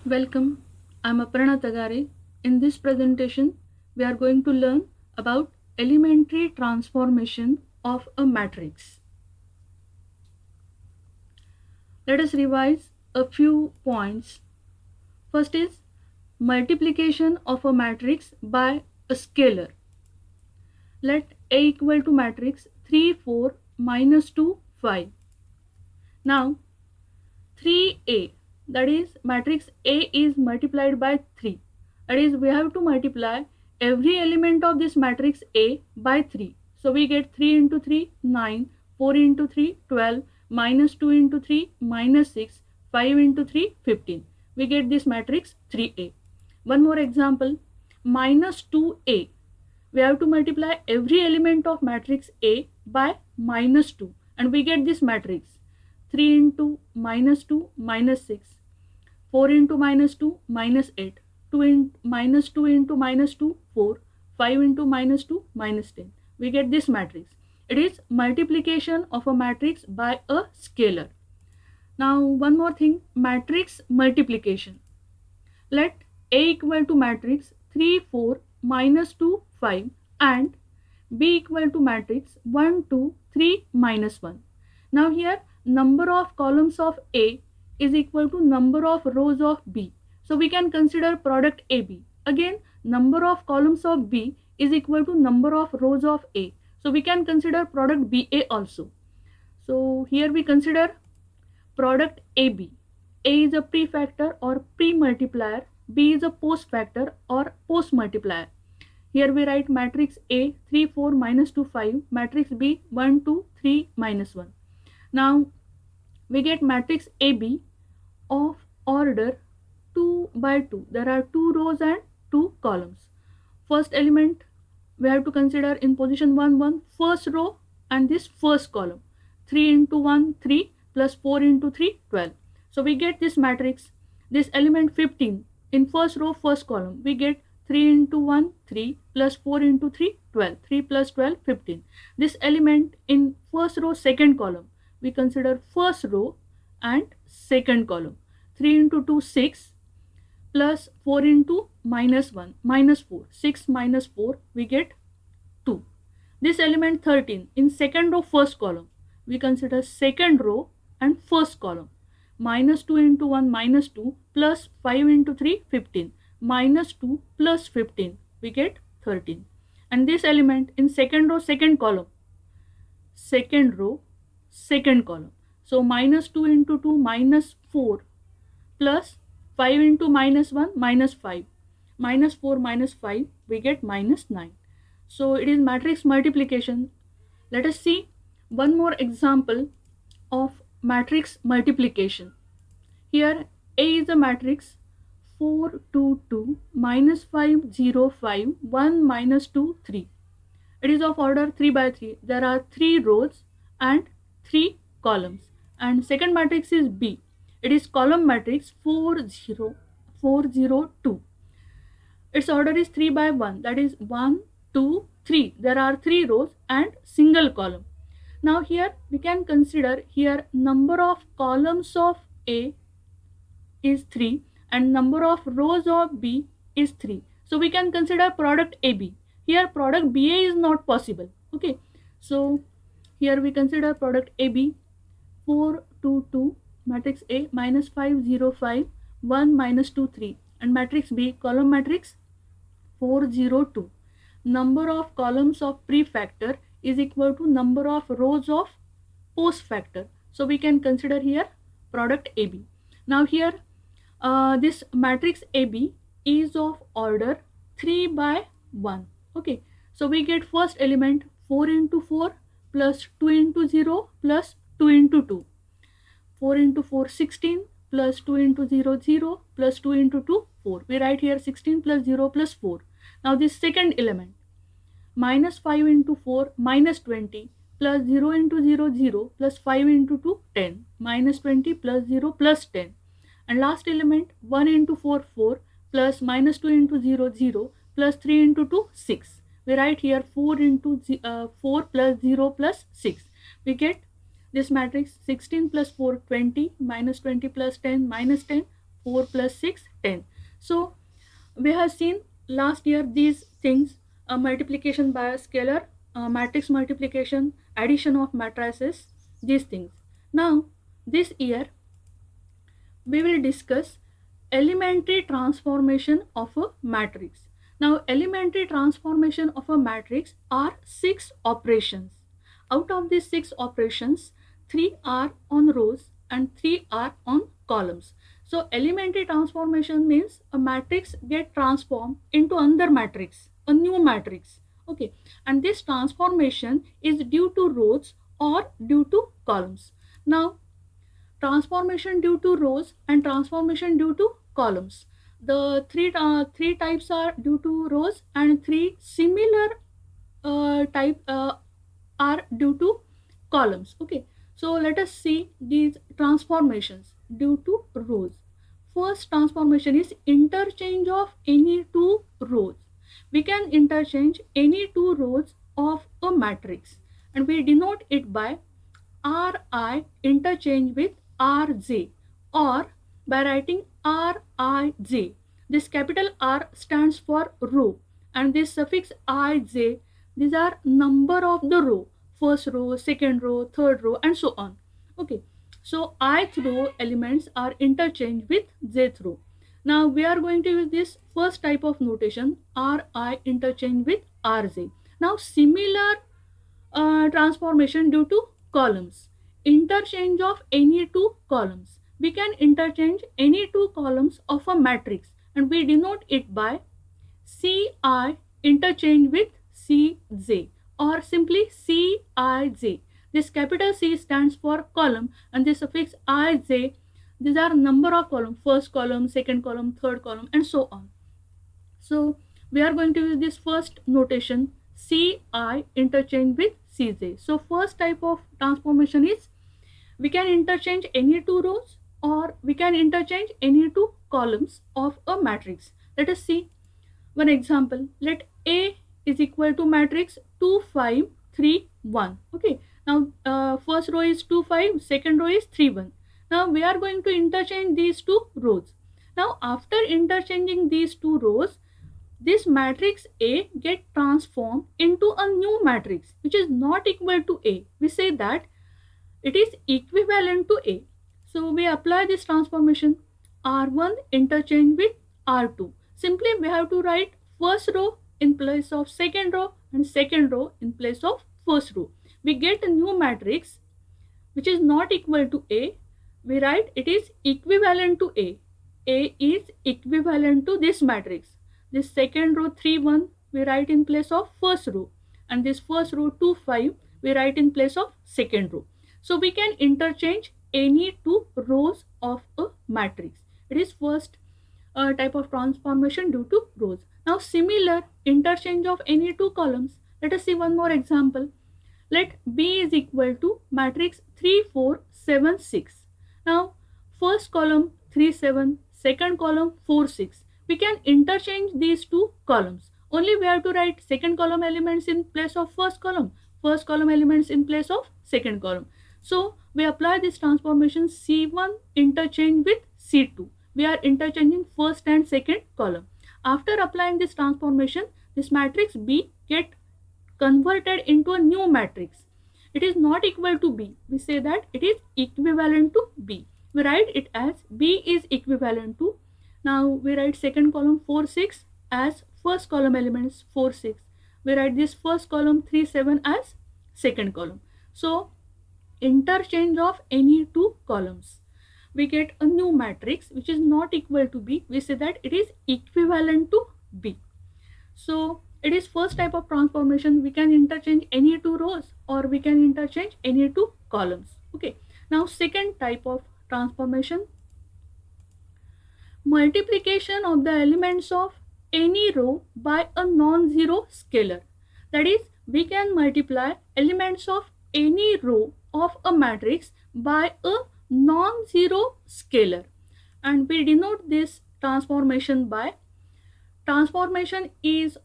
Welcome, I'm Aparna Tagare. In this presentation, we are going to learn about elementary transformation of a matrix. Let us revise a few points. First is multiplication of a matrix by a scalar. Let A equal to matrix 3, 4, minus 2, 5. Now 3A, that is matrix A is multiplied by 3. That is, we have to multiply every element of this matrix A by 3. So we get 3 into 3, 9, 4 into 3, 12, minus 2 into 3, minus 6, 5 into 3, 15. We get this matrix 3A. One more example, minus 2A. We have to multiply every element of matrix A by minus 2 and we get this matrix 3 into minus 2 minus 6, 4 into minus 2 minus 8, 2 in, minus 2 into minus 2 4, 5 into minus 2 minus 10. We get this matrix. It is multiplication of a matrix by a scalar. Now one more thing, matrix multiplication. Let A equal to matrix 3, 4, minus 2, 5 and B equal to matrix 1, 2, 3, minus 1. Now here number of columns of A is equal to number of rows of B. So we can consider product AB. Again, number of columns of B is equal to number of rows of A. So we can consider product BA also. So here we consider product AB. A is a prefactor or pre-multiplier, B is a post-factor or post-multiplier. Here we write matrix A 3, 4, minus 2, 5, matrix B 1, 2, 3, minus 1. Now we get matrix AB of order 2 by 2. There are 2 rows and 2 columns. First element we have to consider in position 1, 1, first row and this first column. 3 into 1, 3 plus 4 into 3, 12. So we get this matrix, this element 15 in first row, first column. We get 3 into 1, 3 plus 4 into 3, 12. 3 plus 12, 15. This element in first row, second column. We consider first row and second column. 3 into 2, 6 plus 4 into minus 1, minus 4. 6 minus 4, we get 2. This element 13 in second row, first column. We consider second row and first column. Minus 2 into 1, minus 2 plus 5 into 3, 15. Minus 2 plus 15, we get 13. And this element in second row, second column. Second row, second column. So minus 2 into 2, minus 4 plus 5 into minus 1, minus 5. Minus 4 minus 5, we get minus 9. So it is matrix multiplication. Let us see one more example of matrix multiplication. Here A is a matrix 4, 2, 2, minus 5, 0, 5, 1, minus 2, 3. It is of order 3 by 3. There are 3 rows and 3 columns. And second matrix is B. It is column matrix 4, 0, 4, 0, 2. Its order is 3 by 1. That is 1, 2, 3. There are 3 rows and single column. Now here we can consider here number of columns of A is 3 and number of rows of B is 3. So we can consider product AB. Here product BA is not possible. Okay. So here we consider product AB 4, 2, 2, matrix A minus 5, 0, 5, 1, minus 2, 3 and matrix B column matrix 4, 0, 2. Number of columns of prefactor is equal to number of rows of post-factor. So we can consider here product AB. Now here this matrix AB is of order 3 by 1. Okay, so we get first element 4 into 4 plus 2 into 0 plus 2 into 2. 4 into 4, 16 plus 2 into 0, 0 plus 2 into 2, 4. We write here 16 plus 0 plus 4. Now this second element minus 5 into 4 minus 20 plus 0 into 0, 0 plus 5 into 2, 10 minus 20 plus 0 plus 10. And last element 1 into 4, 4 plus minus 2 into 0, 0 plus 3 into 2, 6. We write here 4 into 4 plus 0 plus 6. We get this matrix 16 plus 4, 20, minus 20 plus 10, minus 10, 4 plus 6, 10. So we have seen last year these things, multiplication by a scalar, matrix multiplication, addition of matrices, these things. Now this year we will discuss elementary transformation of a matrix. Now elementary transformation of a matrix are 6 operations. Out of these 6 operations, 3 are on rows and 3 are on columns. So elementary transformation means a matrix get transformed into another matrix, a new matrix. Okay, and this transformation is due to rows or due to columns. Now transformation due to rows and transformation due to columns. The three types are due to rows, and three similar type are due to columns. Okay, so let us see these transformations due to rows. First transformation is interchange of any two rows. We can interchange any two rows of a matrix, and we denote it by Ri interchange with Rj, or by writing Rij. This capital R stands for row, and this suffix ij, these are number of the row, first row, second row, third row, and so on. Okay, so ith row elements are interchanged with jth row. Now we are going to use this first type of notation, Ri interchange with Rj. Now similar transformation due to columns. Interchange of any two columns. We can interchange any two columns of a matrix, and we denote it by Ci interchange with Cj, or simply Cij. This capital C stands for column, and this suffix ij, these are number of columns, first column, second column, third column, and so on. So we are going to use this first notation, Ci interchange with Cj. So first type of transformation is we can interchange any two rows or we can interchange any two columns of a matrix. Let us see one example. Let A is equal to matrix 2, 5, 3, 1. Okay. Now first row is 2, 5, second row is 3, 1. Now we are going to interchange these two rows. Now after interchanging these two rows, this matrix A get transformed into a new matrix which is not equal to A. We say that it is equivalent to A. So we apply this transformation, R1 interchange with R2. Simply we have to write first row in place of second row and second row in place of first row. We get a new matrix which is not equal to A. We write it is equivalent to A. A is equivalent to this matrix. This second row 3, 1 we write in place of first row, and this first row 2, 5 we write in place of second row. So we can interchange any two rows of a matrix. It is first type of transformation due to rows. Now similar interchange of any two columns. Let us see one more example. Let B is equal to matrix 3, 4, 7, 6. Now first column 3, 7, second column 4, 6. We can interchange these two columns. Only we have to write second column elements in place of first column elements in place of second column. So we apply this transformation, C1 interchange with C2. We are interchanging first and second column. After applying this transformation, this matrix B get converted into a new matrix. It is not equal to B. We say that it is equivalent to B. We write it as B is equivalent to, now we write second column 4, 6 as first column elements 4, 6. We write this first column 3, 7 as second column. So interchange of any two columns, we get a new matrix which is not equal to B. We say that it is equivalent to B. So it is first type of transformation. We can interchange any two rows or we can interchange any two columns. Okay. Now second type of transformation, multiplication of the elements of any row by a non-zero scalar. That is, we can multiply elements of any row of a matrix by a non-zero scalar, and we denote this transformation by transformation is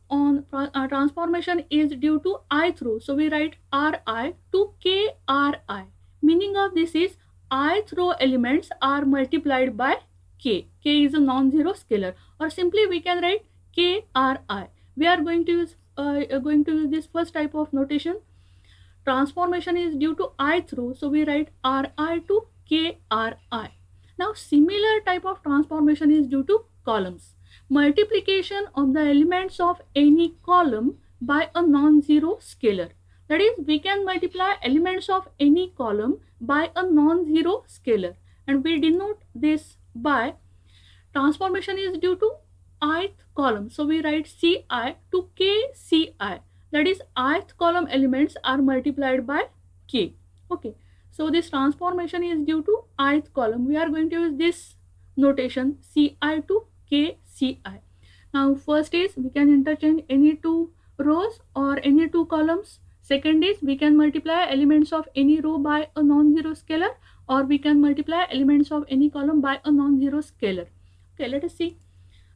due to ith row. So we write Ri to Kri. Meaning of this is ith row elements are multiplied by k. K is a non-zero scalar, or simply we can write k r I. We are going to use this first type of notation. Transformation is due to ith row, so we write Ri to Kri. Now similar type of transformation is due to columns. Multiplication of the elements of any column by a non-zero scalar. That is, we can multiply elements of any column by a non-zero scalar, and we denote this by transformation is due to ith column. So we write Ci to Kci. That is, ith column elements are multiplied by k. Okay. So this transformation is due to ith column. We are going to use this notation Ci to Kci. Now first is we can interchange any two rows or any two columns. Second is we can multiply elements of any row by a non-zero scalar, or we can multiply elements of any column by a non-zero scalar. Okay, let us see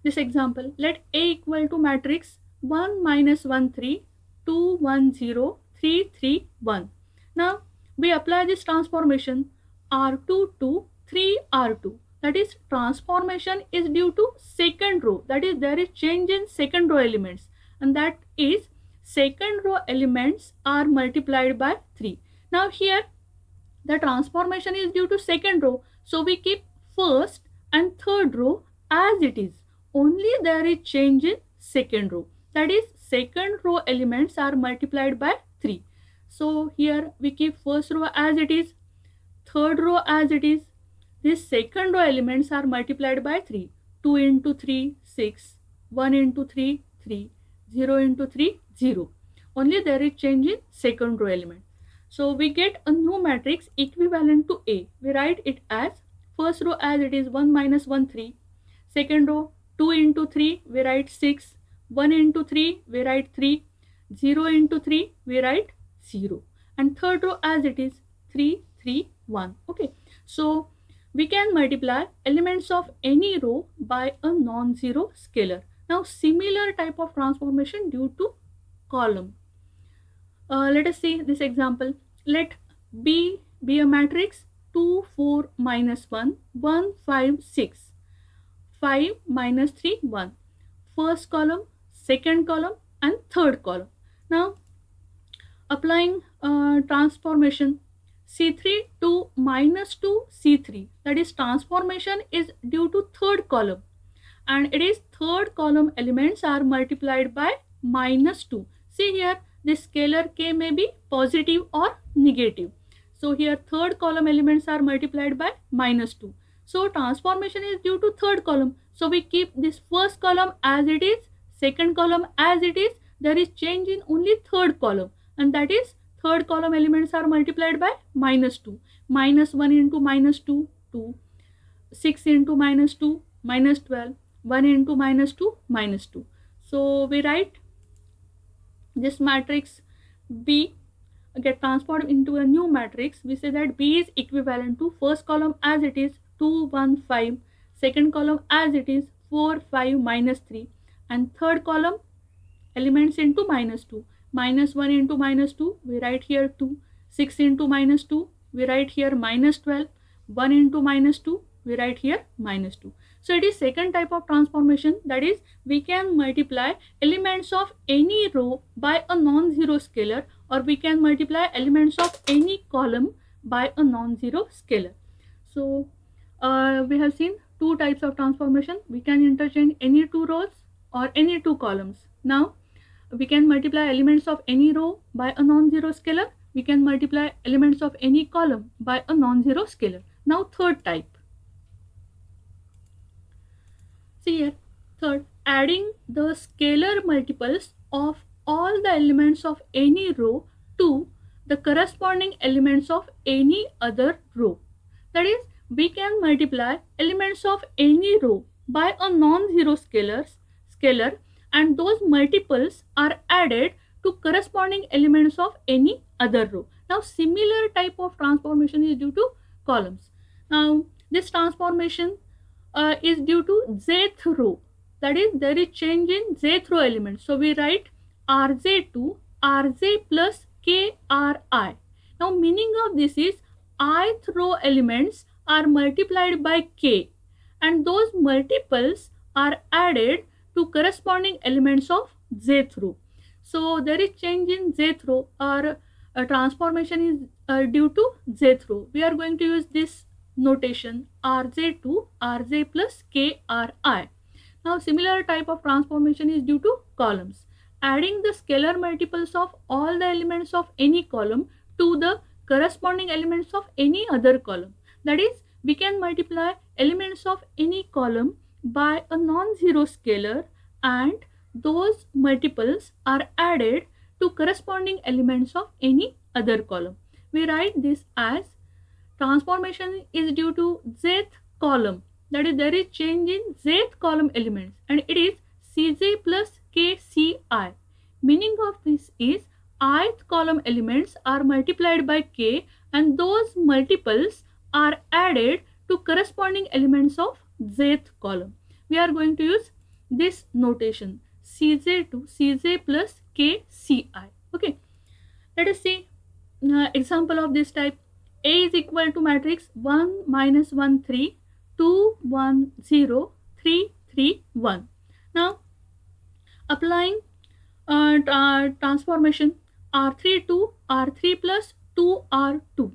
this example. Let A equal to matrix 1 minus 1 3 2 1 0 3 3 1. Now we apply this transformation R2 to 3 R2. That is, transformation is due to second row. That is, there is change in second row elements, and that is second row elements are multiplied by 3. Now here the transformation is due to second row, so we keep first and third row as it is. Only there is change in second row. That is, second row elements are multiplied by 3. So here we keep first row as it is, third row as it is. These second row elements are multiplied by 3. 2 into 3, 6. 1 into 3, 3. 0 into 3, 0. Only there is change in second row element. So we get a new matrix equivalent to A. We write it as first row as it is 1 minus 1 3. Second row 2 into 3 we write 6. 1 into 3 we write 3. 0 into 3 we write 0. And third row as it is 3 3 1. Okay. So we can multiply elements of any row by a non-zero scalar. Now similar type of transformation due to column. Let us see this example. Let B be a matrix 2 4 minus 1 1 5 6. 5 minus 3 1. First column, second column, and third column. Now applying transformation C3 to minus 2 C3. That is, transformation is due to third column, and it is third column elements are multiplied by minus 2. See here, this scalar k may be positive or negative. So here third column elements are multiplied by minus 2. So transformation is due to third column. So we keep this first column as it is, second column as it is. There is change in only third column, and that is third column elements are multiplied by minus 2. Minus 1 into minus 2, 2. 6 into minus 2, minus 12. 1 into minus 2, minus 2. So we write this matrix B get transformed into a new matrix. We say that B is equivalent to first column as it is 2 1 5, second column as it is 4 5 minus 3, and third column elements into minus 2. Minus 1 into minus 2 we write here 2. 6 into minus 2 we write here minus 12. 1 into minus 2 we write here minus 2. So it is second type of transformation, that is, we can multiply elements of any row by a non-zero scalar, or we can multiply elements of any column by a non-zero scalar. So we have seen two types of transformation. We can interchange any two rows or any two columns. Now we can multiply elements of any row by a non-zero scalar. We can multiply elements of any column by a non-zero scalar. Now third type. See here, third, adding the scalar multiples of all the elements of any row to the corresponding elements of any other row. That is, we can multiply elements of any row by a non-zero scalar, and those multiples are added to corresponding elements of any other row. Now similar type of transformation is due to columns. Now this transformation is due to zth row. That is, there is change in zth row element. So we write Rj to Rj plus Kri. Now meaning of this is ith row elements are multiplied by k, and those multiples are added to corresponding elements of jth row. So there is change in jth row, or a transformation is due to jth row. We are going to use this notation rj to rj plus kri. Now similar type of transformation is due to columns. Adding the scalar multiples of all the elements of any column to the corresponding elements of any other column. That is, we can multiply elements of any column by a non-zero scalar, and those multiples are added to corresponding elements of any other column. We write this as transformation is due to jth column, that is there is change in jth column elements, and it is Cj plus Kci. Meaning of this is ith column elements are multiplied by k, and those multiples are added to corresponding elements of jth column. We are going to use this notation Cj to Cj plus Kci. Okay, let us see example of this type. A is equal to matrix 1 minus 1 3 2 1 0 3 3 1. Now applying transformation R3 to R3 plus 2R2.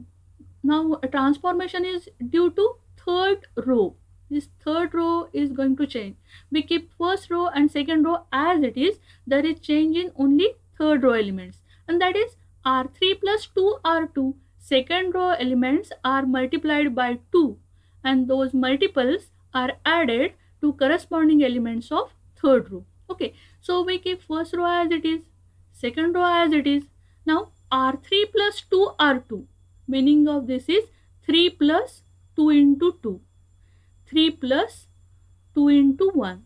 Now a transformation is due to third row. This third row is going to change. We keep first row and second row as it is. There is change in only third row elements, and that is R3 plus 2R2. Second row elements are multiplied by 2, and those multiples are added to corresponding elements of third row. Okay, so we keep first row as it is, second row as it is. Now R3 plus 2R2. Meaning of this is 3 plus 2 into 2, 3 plus 2 into 1,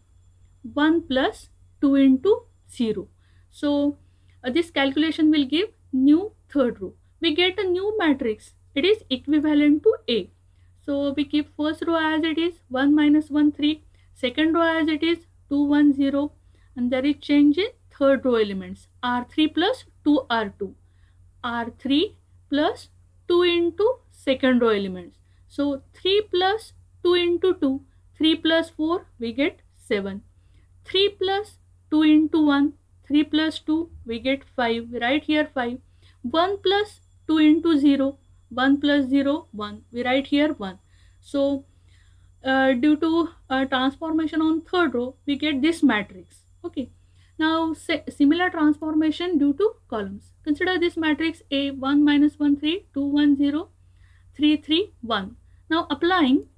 1 plus 2 into 0. So this calculation will give new third row. We get a new matrix. It is equivalent to A. So we keep first row as it is, 1 minus 1 3, second row as it is, 2 1 0, and there is change in third row elements, R3 plus 2R2, R3 plus 2 into second row elements. So 3 plus 2 into 2, 3 plus 4, we get 7. 3 plus 2 into 1, 3 plus 2, we get 5. We write here 5. 1 plus 2 into 0, 1 plus 0, 1. We write here 1. So due to transformation on third row, we get this matrix. Okay. Now similar transformation due to columns. Consider this matrix A, 1 minus 1 3, 2 1 0, 3 3 1. Now applying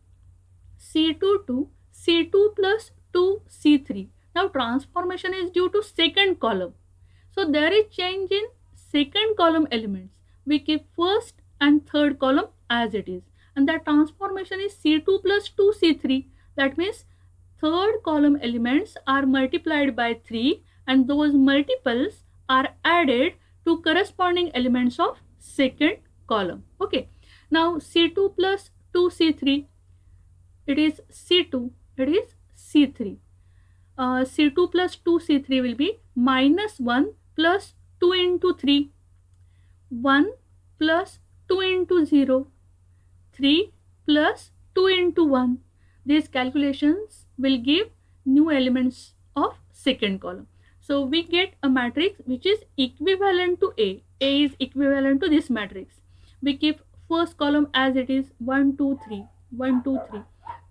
C2 to C2 plus 2 C3. Now transformation is due to second column. So there is change in second column elements. We keep first and third column as it is, and that transformation is C2 plus 2 C3. That means third column elements are multiplied by 3, and those multiples are added to corresponding elements of second column. Okay, now C2 plus 2 C3, it is C2, it is C3. C2 plus 2 C3 will be minus 1 plus 2 into 3, 1 plus 2 into 0, 3 plus 2 into 1. These calculations will give new elements of second column. So we get a matrix which is equivalent to A. A is equivalent to this matrix. We keep first column as it is, 1 2 3, 1 2 3.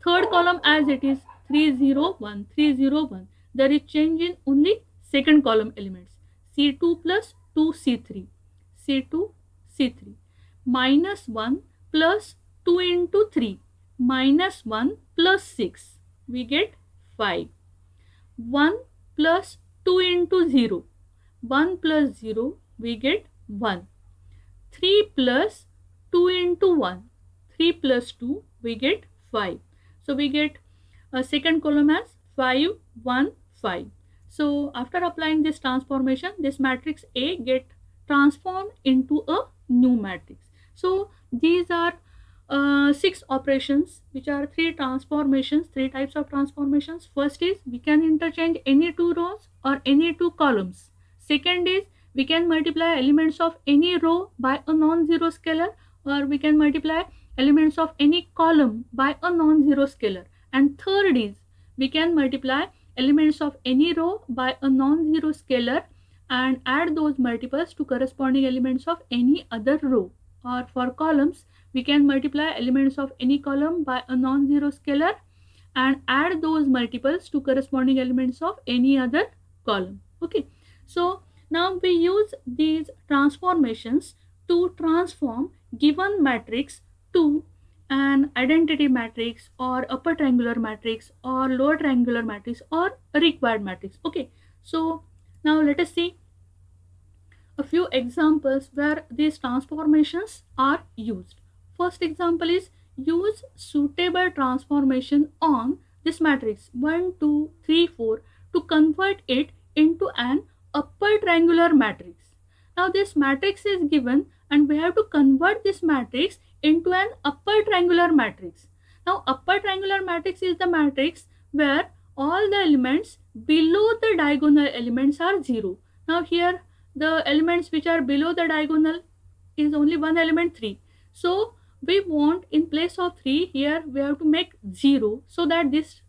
Third column as it is, 3 0 1, 3 0 1. There is change in only second column elements. C2 plus 2 C3, C2 C3, minus 1 plus 2 into 3, minus 1 plus 6, we get 5. 1 plus 2 into 0, 1 plus 0, we get 1. 3 plus 2 into 1, 3 plus 2, we get 5. So we get a second column as 5 1 5. So after applying this transformation, this matrix A get transformed into a new matrix. So these are 6 operations, which are 3 transformations, 3 types of transformations. First is we can interchange any 2 rows or any 2 columns. Second is we can multiply elements of any row by a non-zero scalar, or we can multiply elements of any column by a non-zero scalar. And third is we can multiply elements of any row by a non-zero scalar and add those multiples to corresponding elements of any other row. Or for columns, we can multiply elements of any column by a non-zero scalar and add those multiples to corresponding elements of any other column. Okay, so now we use these transformations to transform given matrix to an identity matrix or upper triangular matrix or lower triangular matrix or a required matrix. Okay, so now let us see a few examples where these transformations are used. First example is use suitable transformation on this matrix 1, 2, 3, 4 to convert it into an upper triangular matrix. Now this matrix is given and we have to convert this matrix into an upper triangular matrix. Now upper triangular matrix is the matrix where all the elements below the diagonal elements are 0. Now here the elements which are below the diagonal is only one element 3. So we want in place of 3 here we have to make 0 so that this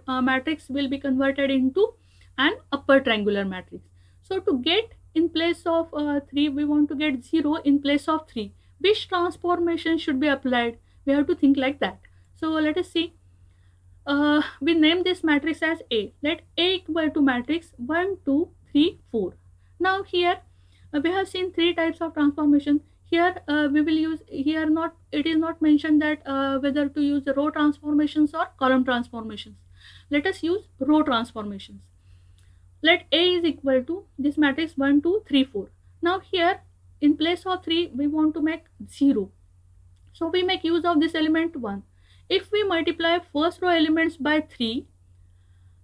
matrix will be converted into an upper triangular matrix. So to get in place of 3 we want to get 0 in place of 3. Which transformation should be applied? We have to think like that. So let us see. We name this matrix as A. Let A equal to matrix 1, 2, 3, 4. Now here we have seen three types of transformation. Here we will use, here not, it is not mentioned that whether to use row transformations or column transformations. Let us use row transformations. Let A is equal to this matrix 1, 2, 3, 4. Now here in place of 3 we want to make 0. So we make use of this element 1. If we multiply first row elements by 3,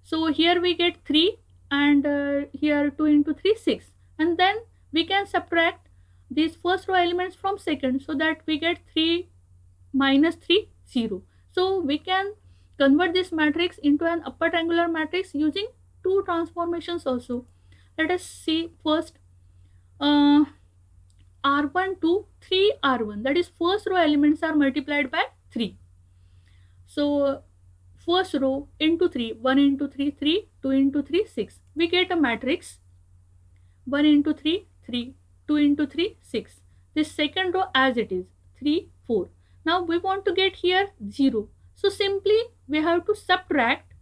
so here we get 3 and here 2 into 3, 6. And then we can subtract these first row elements from second so that we get 3 minus 3, 0. So we can convert this matrix into an upper triangular matrix using two transformations also. Let us see first R1 to 3R1, that is first row elements are multiplied by 3. So first row into 3, 1 into 3, 3, 2 into 3, 6. We get a matrix 1 into 3, 3, 2 into 3, 6. This second row as it is 3, 4. Now we want to get here 0. So simply we have to subtract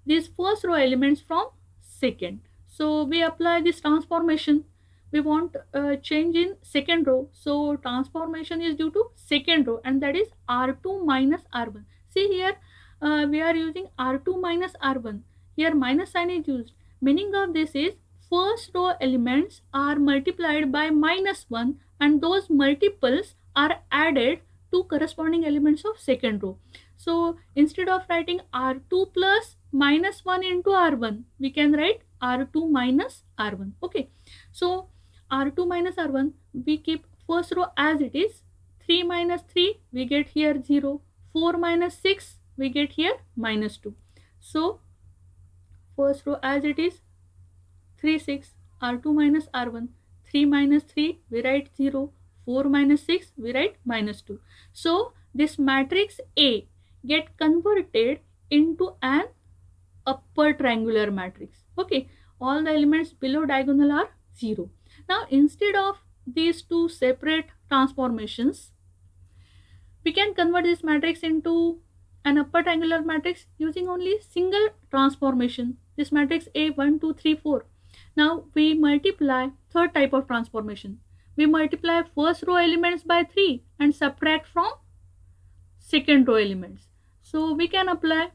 these first row elements from second. So we apply this transformation. We want change in second row. So transformation is due to second row and that is R2 minus R1. See here we are using R2 minus R1. Here minus sign is used. Meaning of this is first row elements are multiplied by minus 1 and those multiples are added to corresponding elements of second row. So instead of writing R2 plus minus 1 into R1, we can write R2 minus R1. Okay. So R2 minus R1, we keep first row as it is. 3 minus 3, we get here 0. 4 minus 6, we get here minus 2. So first row as it is, 3, 6, R2 minus R1. 3 minus 3, we write 0. 4 minus 6, we write minus 2. So this matrix A get converted into an upper triangular matrix. Okay, all the elements below diagonal are 0. Now instead of these two separate transformations, we can convert this matrix into an upper triangular matrix using only single transformation. This matrix A 1, 2, 3, 4. Now we multiply third type of transformation. We multiply first row elements by 3 and subtract from second row elements. So we can apply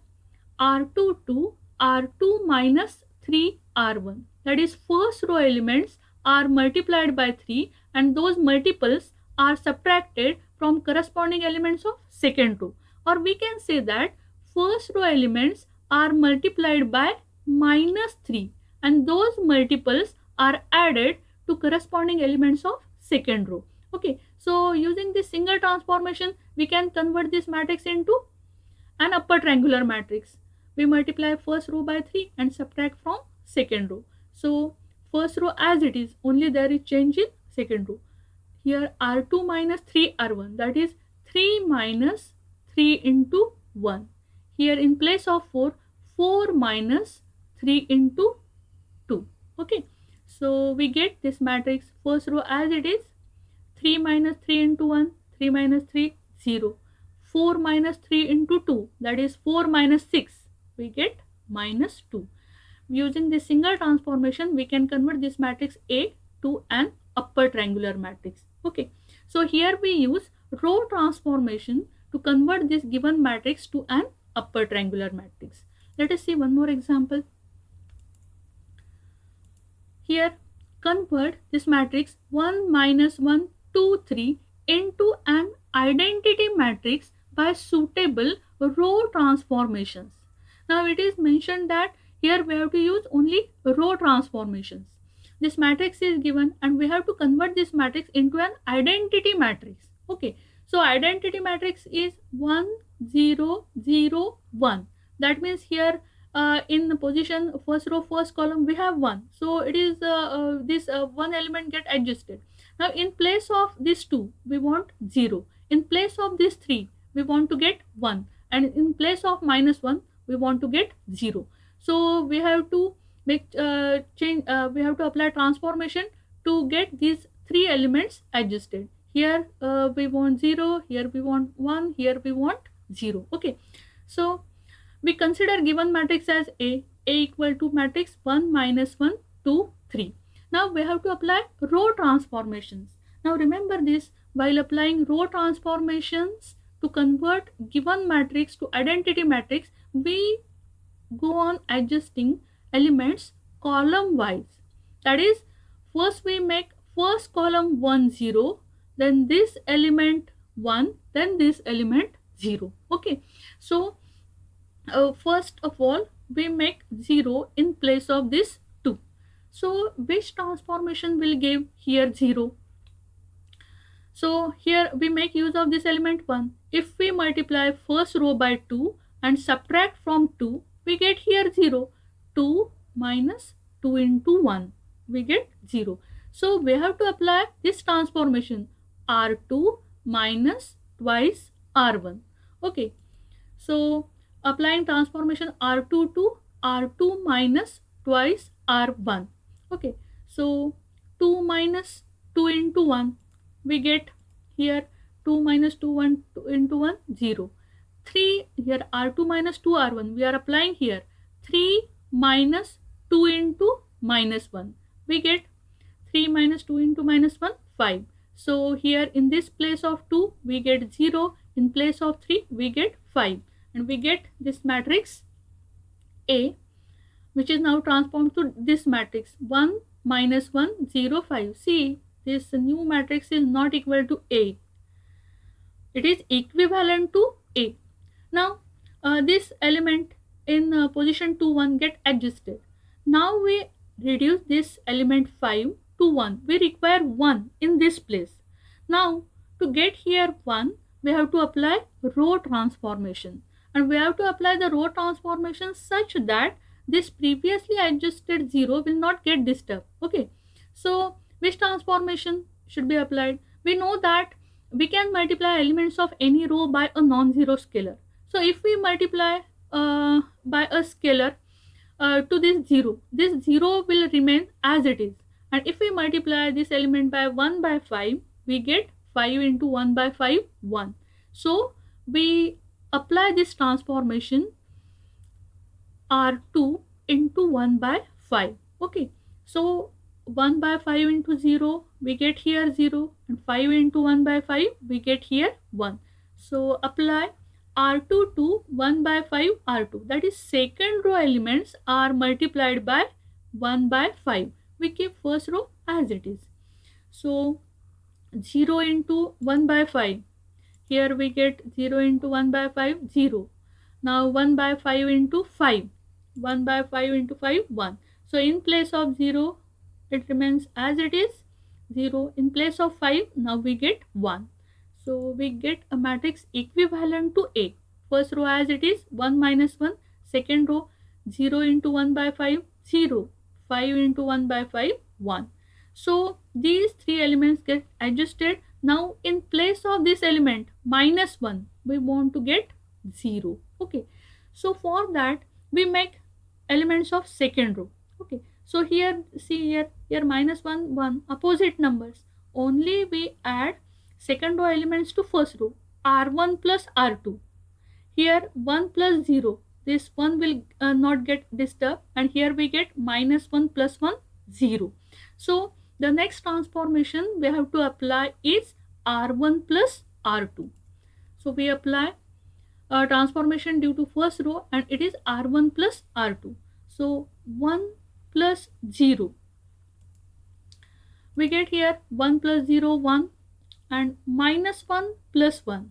R2 to R2 minus 3R1. That is first row elements are multiplied by 3 and those multiples are subtracted from corresponding elements of second row. Or we can say that first row elements are multiplied by minus 3 and those multiples are added to corresponding elements of second row. Okay, so using this single transformation we can convert this matrix into an upper triangular matrix. We multiply first row by 3 and subtract from second row. So first row as it is, only there is change in second row. Here R2 minus 3R1, that is 3 minus 3 into 1. here in place of 4, 4 minus 3 into 2. Okay, so we get this matrix first row as it is, 3 minus 3 into 1, 3 minus 3, 0. 4 minus 3 into 2, that is 4 minus 6, we get minus 2. Using this single transformation, we can convert this matrix A to an upper triangular matrix. Okay, so here we use row transformation to convert this given matrix to an upper triangular matrix. Let us see one more example. Here, convert this matrix 1 minus 1, 2, 3 into an identity matrix by suitable row transformations. Now it is mentioned that here we have to use only row transformations. This matrix is given and we have to convert this matrix into an identity matrix. Okay, so identity matrix is 1, 0, 0, 1. That means here in the position first row first column we have 1, so it is this one element get adjusted. Now in place of this 2 we want 0, in place of this 3 we want to get 1, and in place of minus 1 we want to get 0. So we have to make change, we have to apply transformation to get these 3 elements adjusted. Here we want 0, here we want 1, here we want 0. Okay, so we consider given matrix as A equal to matrix 1 minus 1, 2, 3. Now we have to apply row transformations. Now remember this, while applying row transformations to convert given matrix to identity matrix, we go on adjusting elements column wise. That is, first we make first column 1, 0, then this element 1, then this element 0. Okay, so first of all we make 0 in place of this 2. So which transformation will give here 0? So here we make use of this element 1. If we multiply first row by 2 and subtract from 2, we get here 0. 2 minus 2 into 1, we get 0. So we have to apply this transformation, R2 minus twice R1. Okay, so applying transformation R2 to R2 minus twice R1. Okay, so 2 minus 2 into 1, we get here 2 minus 2, 1 2 into 1, 0. 3 here R2 minus 2 R1, we are applying here 3 minus 2 into minus 1, we get 3 minus 2 into minus 1, 5. So here in this place of 2 we get 0, in place of 3 we get 5, and we get this matrix A, which is now transformed to this matrix 1 minus 1, 0, 5. See, this new matrix is not equal to A, it is equivalent to A. Now this element in position 2, 1 get adjusted. Now we reduce this element 5 to 1, we require 1 in this place. Now to get here 1, we have to apply row transformation, and we have to apply the row transformation such that this previously adjusted 0 will not get disturbed. Okay, so which transformation should be applied? We know that we can multiply elements of any row by a non-zero scalar. So if we multiply by a scalar to this 0 will remain as it is, and if we multiply this element by 1 by 5, we get 5 into 1 by 5, 1. So we apply this transformation R2 into 1 by 5. Okay, so 1 by 5 into 0, we get here 0, and 5 into 1 by 5, we get here 1. So apply R2 to 1 by 5 R2, that is second row elements are multiplied by 1 by 5. We keep first row as it is. So 0 into 1 by 5, here we get 0 into 1 by 5, 0. Now 1 by 5 into 5, 1 by 5 into 5, 1. So in place of 0, it remains as it is, 0. In place of 5, now we get 1. So we get a matrix equivalent to A. First row as it is, 1 minus 1. Second row, 0 into 1 by 5, 0. 5 into 1 by 5, 1. So these 3 elements get adjusted. Now in place of this element minus 1, we want to get 0. Okay, So for that we make elements of second row. Okay, so here see here minus 1 1 opposite numbers, only we add second row elements to first row, r1 plus r2. Here 1 plus 0, this 1 will not get disturbed, and here we get minus 1 plus 1 0. So the next transformation we have to apply is r1 plus r2. So we apply a transformation due to first row, and it is r1 plus r2. So 1 plus 0, we get here 1 plus 0 1, and minus 1 plus 1,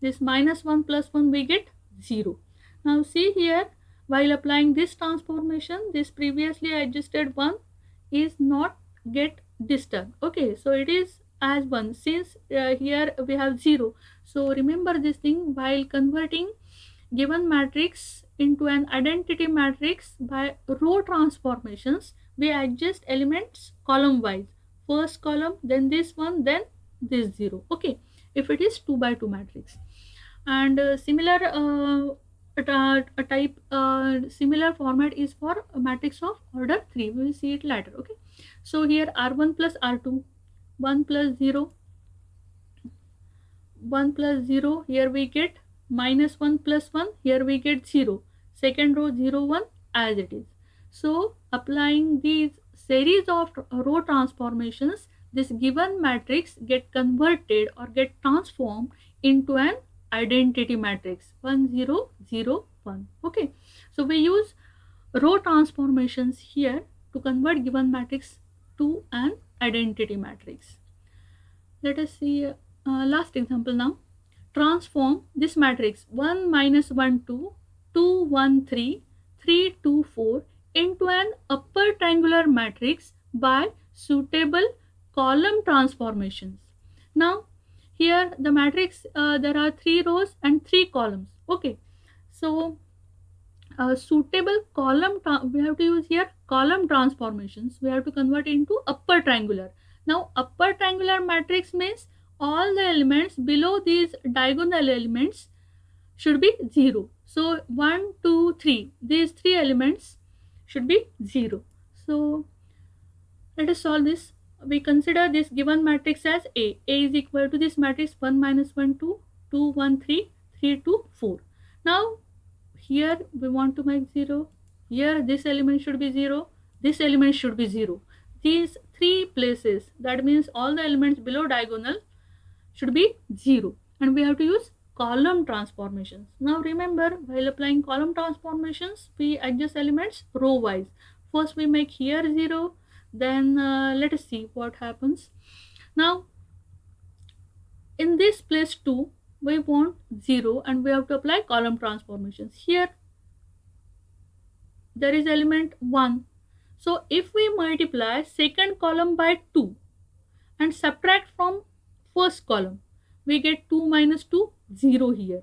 this minus 1 plus 1 we get 0. Now see here, while applying this transformation, this previously adjusted 1 is not get disturbed. Okay, so it is as 1, since here we have 0. So remember this thing, while converting given matrix into an identity matrix by row transformations, we adjust elements column wise, first column, then this one, then this 0. Okay, if it is 2 by 2 matrix. And similar similar format is for a matrix of order 3. We will see it later. Okay, so here r1 plus r2, 1 plus 0, 1 plus 0, here we get minus 1 plus 1, here we get 0, second row 0 1 as it is. So applying these series of row transformations, this given matrix get converted or get transformed into an identity matrix 1 0 0 1. Okay, so we use row transformations here to convert given matrix to an identity matrix. Let us see last example now. Transform this matrix 1 minus 1 2 2 1 3 3 2 4 into an upper triangular matrix by suitable column transformations. Now here the matrix, there are 3 rows and 3 columns. Okay, so suitable column we have to use here column transformations, we have to convert into upper triangular. Now upper triangular matrix means all the elements below these diagonal elements should be 0. So 1 2 3, these 3 elements should be 0. So let us solve this. We consider this given matrix as A. A is equal to this matrix 1 minus 1 2 2 1 3 3 2 4. Now here we want to make 0, here this element should be 0, this element should be 0. These 3 places, that means all the elements below diagonal should be 0, and we have to use column transformations. Now remember, while applying column transformations, we adjust elements row wise. First we make here 0, then let us see what happens. Now in this place 2 we want 0, and we have to apply column transformations. Here there is element 1, so if we multiply second column by 2 and subtract from first column, we get 2 minus 2 0 here.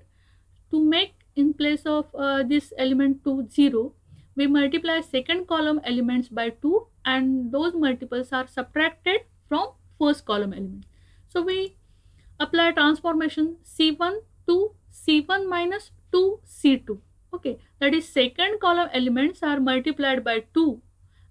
To make in place of this element 2 0, we multiply second column elements by 2, and those multiples are subtracted from first column element. So we apply transformation C1 to C1 minus 2 C2. Okay, that is second column elements are multiplied by 2,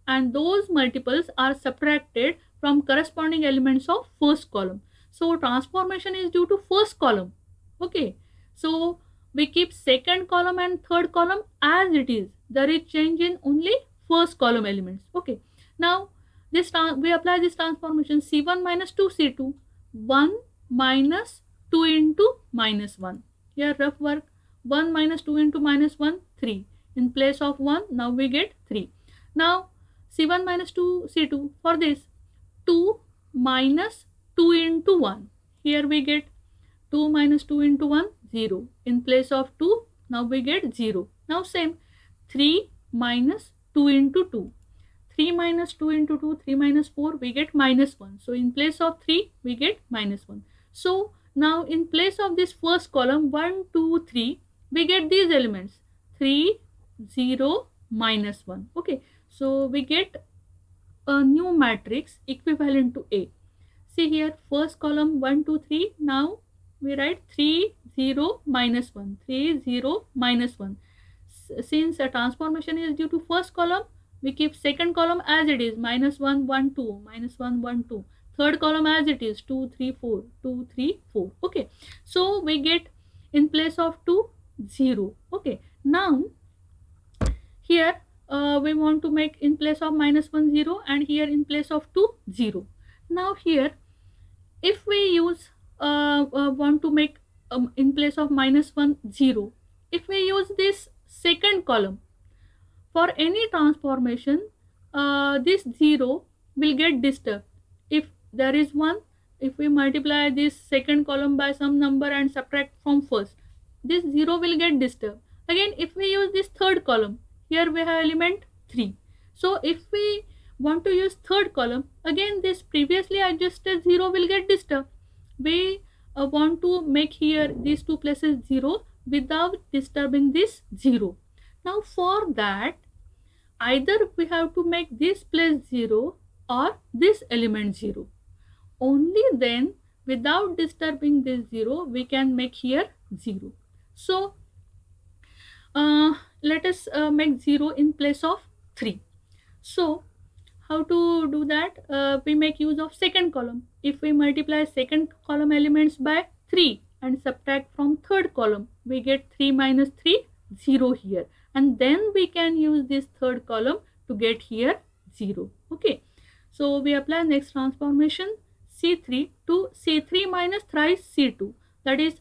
and those multiples are subtracted from corresponding elements of first column. So transformation is due to first column. Okay, so we keep second column and third column as it is. There is change in only first column elements. Okay, now this we apply this transformation C1 minus 2 C2, 1 minus 2 into minus 1. Here rough work, 1 minus 2 into minus 1 3. In place of 1 now we get 3. Now C1 minus 2 C2, for this 2 minus 2 into 1. Here we get 2 minus 2 into 1 0. In place of 2 now we get 0. Now same 3 minus 2 into 2. 3 minus 2 into 2, 3 minus 4, we get minus 1. So in place of 3 we get minus 1. So now in place of this first column 1 2 3, we get these elements 3 0 minus 1. Okay, so we get a new matrix equivalent to A. See here, first column 1 2 3, now we write 3 0 minus 1, 3 0 minus 1. since a transformation is due to first column, we keep second column as it is, minus 1 1 2, minus 1 1 2. Third column as it is, 2 3 4, 2 3 4. Okay, so we get in place of 2 0. Okay, now here we want to make in place of minus 1 0, and here in place of 2 0. Now here if we use want to make in place of minus 1 0, if we use this second column for any transformation, this 0 will get disturbed. If there is 1, if we multiply this second column by some number and subtract from first, this 0 will get disturbed. Again, if we use this third column, here we have element 3. So if we want to use third column, again this previously adjusted 0 will get disturbed. We want to make here these two places 0 without disturbing this 0. Now for that, either we have to make this place 0 or this element 0. Only then, without disturbing this 0, we can make here 0. So let us make 0 in place of 3. So how to do that? We make use of second column. If we multiply second column elements by 3 and subtract from third column, we get 3 minus 3 0 here, and then we can use this third column to get here 0. Okay, so we apply next transformation, C3 to C3 minus thrice C2, that is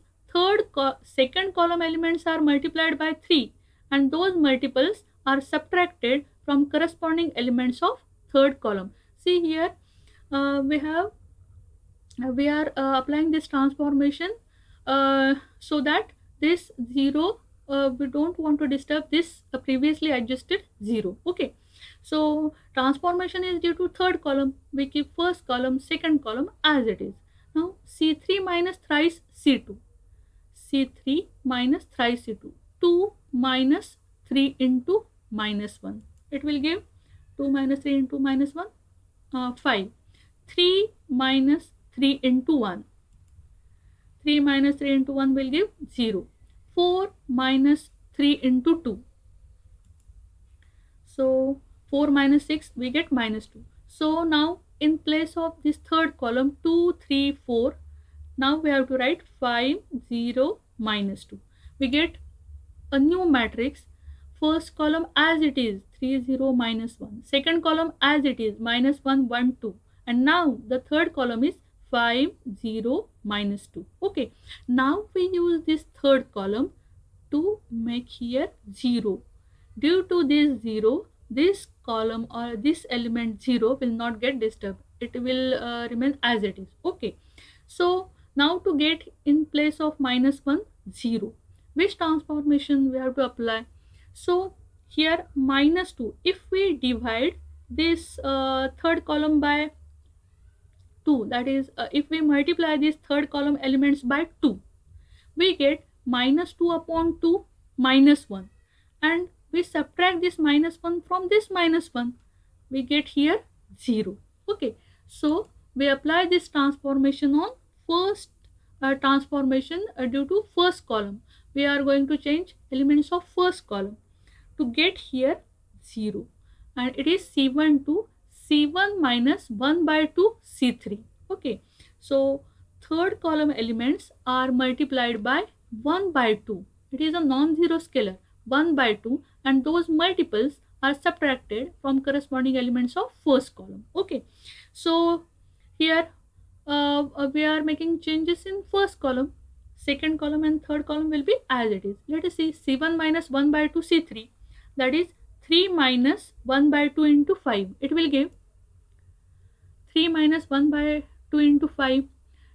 second column elements are multiplied by 3 and those multiples are subtracted from corresponding elements of third column. See here we are applying this transformation so that this 0 we don't want to disturb this previously adjusted 0. Okay, so transformation is due to third column, we keep first column second column as it is. Now C3 minus thrice C2, C3 minus thrice C2, 2 minus 3 into minus 1, it will give 2 minus 3 into minus 1, 5. 3 minus 3 into 1, 3 minus 3 into 1 will give 0. 4 minus 3 into 2, so 4 minus 6 we get minus 2. So now in place of this third column 2 3 4, now we have to write 5 0 minus 2. We get a new matrix. First column as it is, 3 0 minus 1. Second column as it is, minus 1 1 2. And now the third column is 5 0 minus 2. Okay, now we use this third column to make here 0. Due to this 0, this column or this element 0 will not get disturbed, it will remain as it is. Okay, so now to get in place of minus 1 0, which transformation we have to apply? So here minus 2, if we divide this third column by 2, that is if we multiply these third column elements by 2, we get minus 2 upon 2 minus 1, and we subtract this minus 1 from this minus 1, we get here 0. Okay, so we apply this transformation on first transformation due to first column. We are going to change elements of first column to get here 0, and it is C1 to C1 minus 1 by 2 C3. Okay, so third column elements are multiplied by 1 by 2. It is a non-zero scalar, 1 by 2, and those multiples are subtracted from corresponding elements of first column. Okay, so here we are making changes in first column. Second column and third column will be as it is. Let us see, C1 minus 1 by 2 C3, that is 3 minus 1 by 2 into 5. It will give 3 minus 1 by 2 into 5.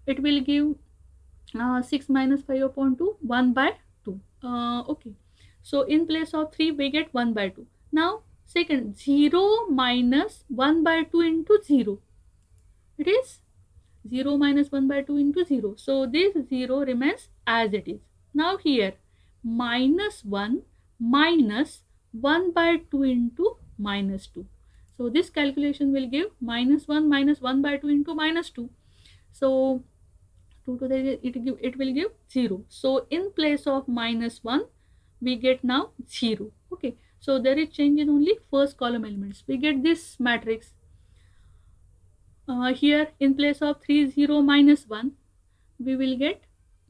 It will give 6 minus 5 upon 2, 1 by 2. Okay, so in place of 3 we get 1 by 2. Now second, 0 minus 1 by 2 into 0, it is 0 minus 1 by 2 into 0. So this 0 remains as it is. Now here minus 1 minus 1 by 2 into minus 2. So this calculation will give minus 1 minus 1 by 2 into minus 2. So 2 to the it will give 0. So in place of minus 1 we get now 0. Okay, so there is change in only first column elements. We get this matrix here in place of 3 0 minus 1 we will get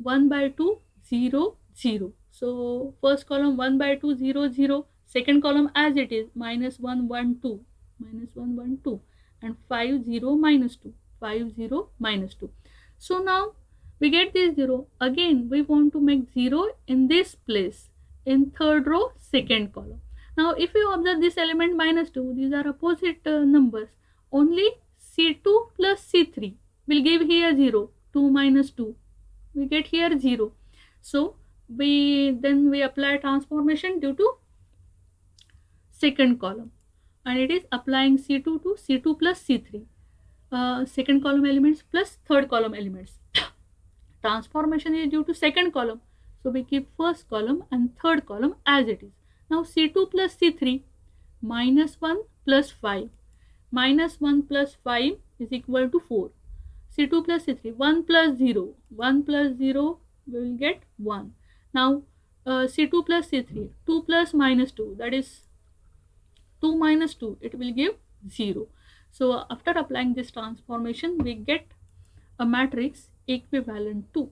1 by 2 0 0. So first column 1 by 2 0 0, second column as it is minus 1 1 2, minus 1 1 2, and 5 0 minus 2, 5 0 minus 2. So now we get this 0. Again we want to make 0 in this place in third row second column. Now if you observe this element minus 2, these are opposite numbers. Only C2 plus C3 will give here 0. 2 minus 2 we get here 0. So we apply transformation due to second column, and it is applying C2 to C2 plus C3, second column elements plus third column elements. Transformation is due to second column, so we keep first column and third column as it is. Now C2 plus C3 minus 1 plus 5, minus 1 plus 5 is equal to 4. C2 plus C3, 1 plus 0, 1 plus 0 we will get 1. Now C2 plus C3, 2 plus minus 2, that is 2 minus 2, it will give 0. So after applying this transformation we get a matrix equivalent to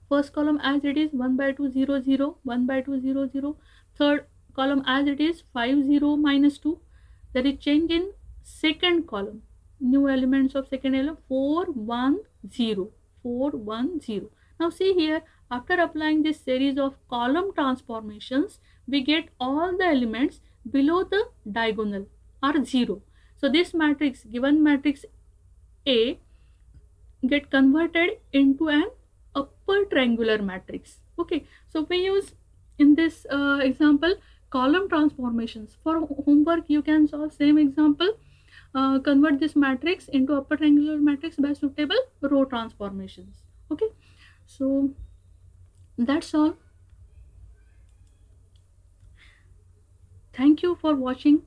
first column as it is 1 by 2 0 0, 1 by 2 0 0, third column as it is 5 0 minus 2. There is change in second column, new elements of second element 4 1 0, 4 1 0. Now see here, after applying this series of column transformations we get all the elements below the diagonal are 0. So this matrix, given matrix A, get converted into an upper triangular matrix. Okay, so we use in this example column transformations. For homework you can solve same example, convert this matrix into upper triangular matrix by suitable row transformations. Okay, so that's all. Thank you for watching.